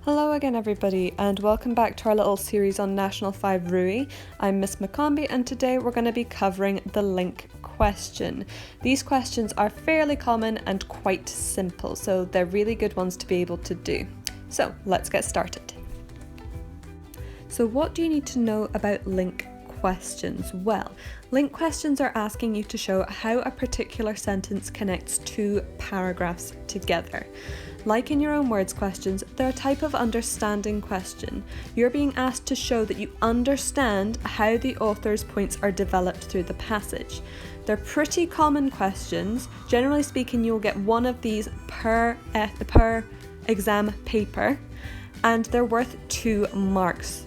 Hello again everybody, and welcome back to our little series on National 5 RUAE. I'm Miss McCombie, and today we're going to be covering the link question. These questions are fairly common and quite simple, so they're really good ones to be able to do. So let's get started. So what do you need to know about link questions? Well, link questions are asking you to show how a particular sentence connects two paragraphs together. Like in your own words questions, they're a type of understanding question. You're being asked to show that you understand how the author's points are developed through the passage. They're pretty common questions. Generally speaking, you'll get one of these per exam paper, and they're worth 2 marks.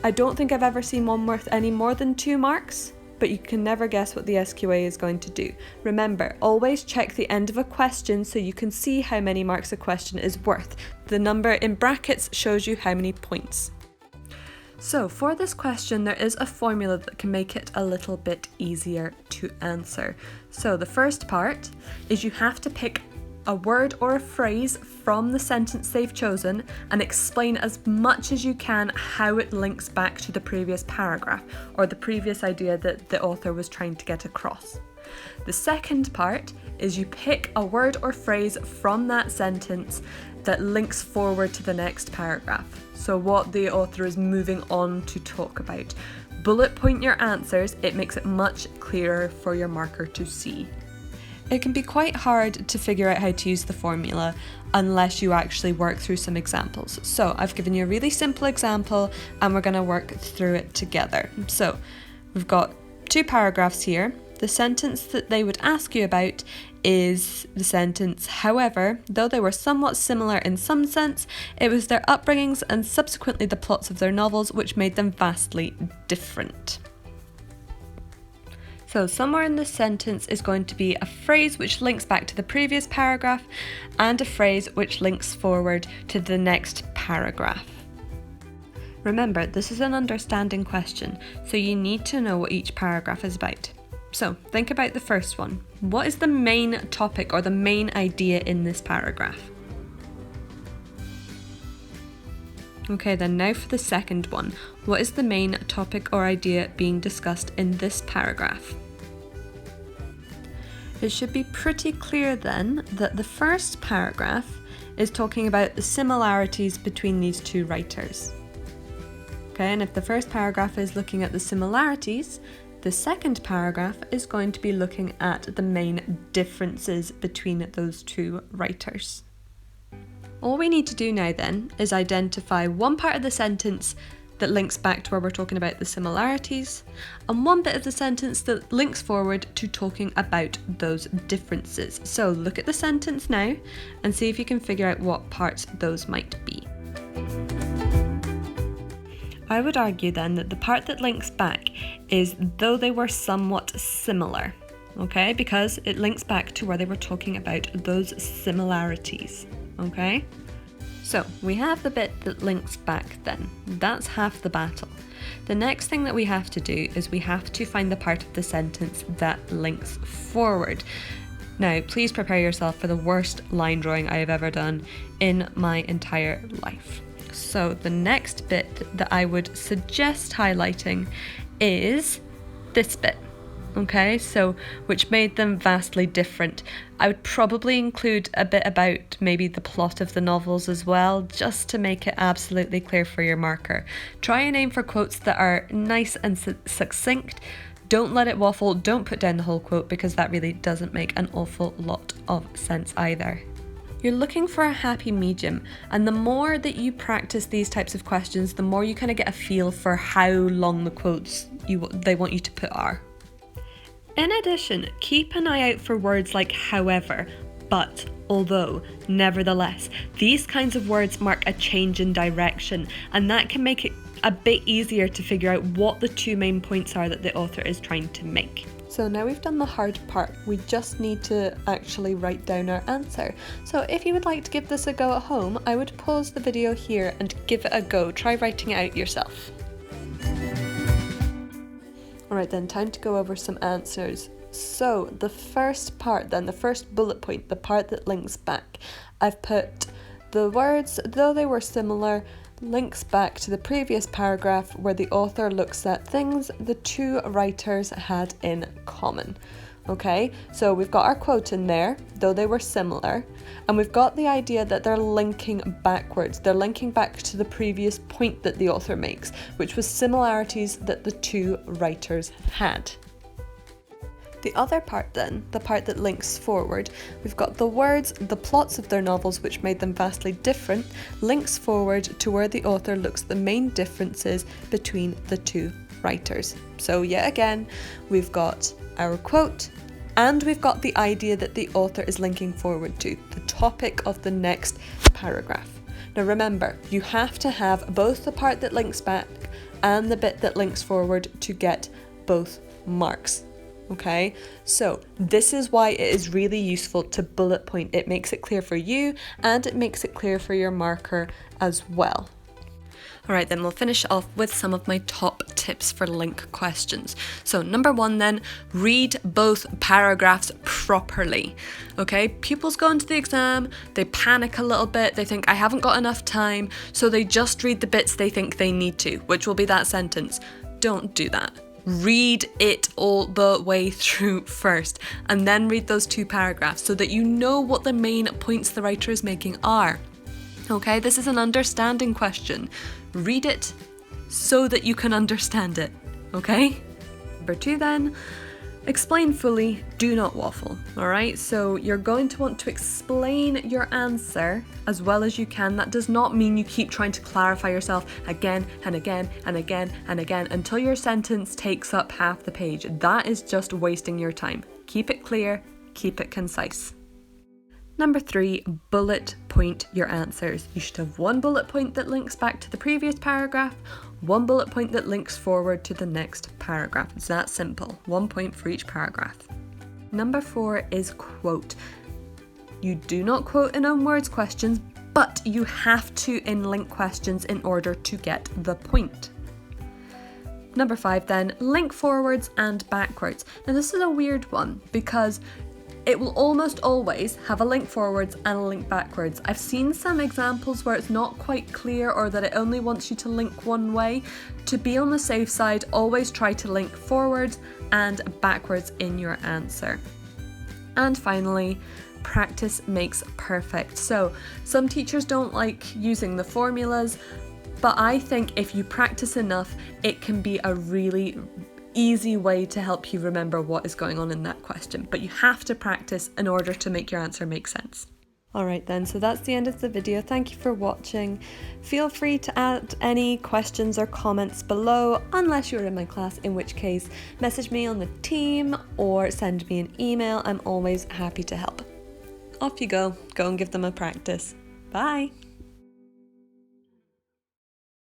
I don't think I've ever seen one worth any more than 2 marks, but you can never guess what the SQA is going to do. Remember, always check the end of a question so you can see how many marks a question is worth. The number in brackets shows you how many points. So for this question, there is a formula that can make it a little bit easier to answer. So the first part is you have to pick a word or a phrase from the sentence they've chosen and explain as much as you can how it links back to the previous paragraph or the previous idea that the author was trying to get across. The second part is you pick a word or phrase from that sentence that links forward to the next paragraph. So what the author is moving on to talk about. Bullet point your answers, it makes it much clearer for your marker to see. It can be quite hard to figure out how to use the formula unless you actually work through some examples. So I've given you a really simple example and we're going to work through it together. So we've got 2 paragraphs here. The sentence that they would ask you about is the sentence, however, though they were somewhat similar in some sense, it was their upbringings and subsequently the plots of their novels which made them vastly different. So somewhere in this sentence is going to be a phrase which links back to the previous paragraph and a phrase which links forward to the next paragraph. Remember, this is an understanding question, so you need to know what each paragraph is about. So think about the first one. What is the main topic or the main idea in this paragraph? Okay, then now for the second one. What is the main topic or idea being discussed in this paragraph? It should be pretty clear then that the first paragraph is talking about the similarities between these 2 writers. Okay, and if the first paragraph is looking at the similarities, the second paragraph is going to be looking at the main differences between those 2 writers. All we need to do now then is identify one part of the sentence that links back to where we're talking about the similarities and one bit of the sentence that links forward to talking about those differences. So look at the sentence now and see if you can figure out what parts those might be. I would argue then that the part that links back is though they were somewhat similar, okay, because it links back to where they were talking about those similarities. Okay, so we have the bit that links back then. That's half the battle. The next thing that we have to do is we have to find the part of the sentence that links forward. Now, please prepare yourself for the worst line drawing I have ever done in my entire life. So the next bit that I would suggest highlighting is this bit. Okay, so which made them vastly different. I would probably include a bit about maybe the plot of the novels as well, just to make it absolutely clear for your marker. Try and aim for quotes that are nice and succinct. Don't let it waffle, don't put down the whole quote because that really doesn't make an awful lot of sense either. You're looking for a happy medium, and the more that you practice these types of questions, the more you kind of get a feel for how long the quotes they want you to put are. In addition, keep an eye out for words like however, but, although, nevertheless. These kinds of words mark a change in direction, and that can make it a bit easier to figure out what the 2 main points are that the author is trying to make. So now we've done the hard part, we just need to actually write down our answer. So if you would like to give this a go at home, I would pause the video here and give it a go. Try writing it out yourself. Alright then, time to go over some answers. So the first part then, the first bullet point, the part that links back, I've put The words, though they were similar, links back to the previous paragraph where the author looks at things the two writers had in common. Okay, so we've got our quote in there, though they were similar, and we've got the idea that they're linking backwards. They're linking back to the previous point that the author makes, which was similarities that the two writers had. The other part then, the part that links forward, we've got the words, the plots of their novels which made them vastly different, links forward to where the author looks at the main differences between the two writers. So yet again, we've got our quote, and we've got the idea that the author is linking forward to, the topic of the next paragraph. Now remember, you have to have both the part that links back and the bit that links forward to get both marks. Okay, so this is why it is really useful to bullet point. It makes it clear for you and it makes it clear for your marker as well. Alright, then we'll finish off with some of my top tips for link questions. So number 1 then, read both paragraphs properly. Okay, pupils go into the exam, they panic a little bit, they think I haven't got enough time, so they just read the bits they think they need to, which will be that sentence. Don't do that. Read it all the way through first, and then read those 2 paragraphs so that you know what the main points the writer is making are. Okay, this is an understanding question. Read it so that you can understand it, okay? Number 2 then, explain fully, do not waffle, alright? So you're going to want to explain your answer as well as you can. That does not mean you keep trying to clarify yourself again and again and again and again until your sentence takes up half the page. That is just wasting your time. Keep it clear, keep it concise. Number 3, bullet point your answers. You should have 1 bullet point that links back to the previous paragraph, 1 bullet point that links forward to the next paragraph. It's that simple, 1 point for each paragraph. Number 4 is quote. You do not quote in own words questions, but you have to in link questions in order to get the point. Number 5 then, link forwards and backwards. Now this is a weird one because it will almost always have a link forwards and a link backwards. I've seen some examples where it's not quite clear or that it only wants you to link one way. To be on the safe side, always try to link forwards and backwards in your answer. And finally, practice makes perfect. So some teachers don't like using the formulas, but I think if you practice enough, it can be a really easy way to help you remember what is going on in that question, but you have to practice in order to make your answer make sense. Alright then, so that's the end of the video. Thank you for watching. Feel free to add any questions or comments below, unless you're in my class, in which case message me on the team or send me an email. I'm always happy to help. Off you go and give them a practice. Bye!